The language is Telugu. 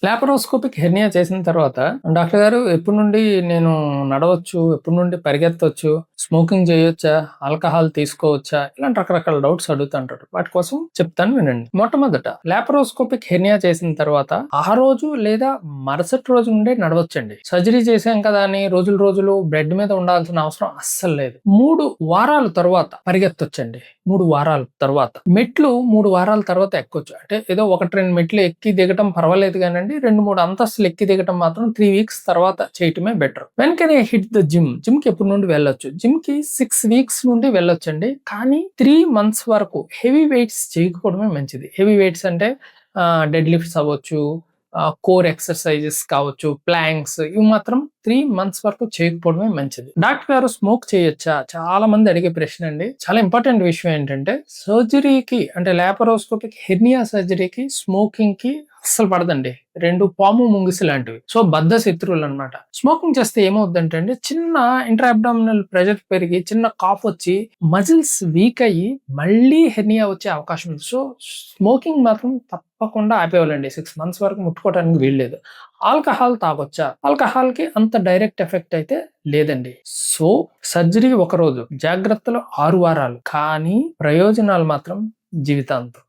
లాప్రోస్కోపిక్ హెర్నియా చేసిన తర్వాత డాక్టర్ గారు ఎప్పటి నుండి నేను నడవచ్చు, ఎప్పటి నుండి పరిగెత్తవచ్చు, స్మోకింగ్ చేయొచ్చా, ఆల్కహాల్ తీసుకోవచ్చా, ఇలాంటి రకరకాల డౌట్స్ అడుగుతుంటారు. వాటి కోసం చెప్తాను వినండి. మొట్టమొదట లాప్రోస్కోపిక్ హెర్నియా చేసిన తర్వాత ఆ రోజు లేదా మరుసటి రోజు నుండే నడవచ్చండి. సర్జరీ చేసాం కదా అని రోజులు బెడ్ మీద ఉండాల్సిన అవసరం అస్సలు లేదు. 3 వారాల తర్వాత పరిగెత్తొచ్చండి. 3 వారాల తర్వాత మెట్లు 3 వారాల తర్వాత ఎక్కొచ్చు. అంటే ఏదో 1-2 మెట్లు ఎక్కి దిగటం పర్వాలేదు కానండి, 2-3 అంతస్తులు ఎక్కి దిగటం మాత్రం 3 వీక్స్ తర్వాత చేయటమే better. When can I hit the gym? Gym కి ఎప్పటి నుండి వెళ్ళొచ్చు? జిమ్ కి 6 వీక్స్ నుండి వెళ్ళొచ్చండి. కానీ 3 మంత్స్ వరకు హెవీ వెయిట్స్ చేయకపోవడమే మంచిది. హెవీ వెయిట్స్ అంటే డెడ్ లిఫ్ట్స్ అవ్వచ్చు, కోర్ ఎక్సర్సైజెస్ కావచ్చు, ప్లాంక్స్, ఇవి మాత్రం 3 మంత్స్ వరకు చేయకపోవడమే మంచిది. డాక్టర్ గారు స్మోక్ చేయొచ్చా? చాలా మంది అడిగే ప్రశ్న అండి. చాలా ఇంపార్టెంట్ విషయం ఏంటంటే సర్జరీకి అంటే లాప్రోస్కోపిక్ హెర్నియా సర్జరీకి స్మోకింగ్ కి అస్సలు పడదండి. 2 పాము ముంగిసి లాంటివి. సో బద్ధ శత్రువులు అనమాట. స్మోకింగ్ చేస్తే ఏమవుద్దంటే అండి, చిన్న ఇంట్రా అబ్డామినల్ ప్రెషర్ పెరిగి చిన్న కాఫ్ వచ్చి మజిల్స్ వీక్ అయ్యి మళ్ళీ హెర్నియా వచ్చే అవకాశం ఉంది. సో స్మోకింగ్ మాత్రం తప్పకుండా ఆపేవాళ్ళండి. 6 మంత్స్ వరకు ముట్టుకోవడానికి వీల్లేదు. ఆల్కహాల్ తాగొచ్చా? ఆల్కహాల్ కి అంత డైరెక్ట్ ఎఫెక్ట్ అయితే లేదండి. సో సర్జరీ ఒక రోజు, జాగ్రత్తలు 6 వారాలు, కానీ ప్రయోజనాలు మాత్రం జీవితాంతం.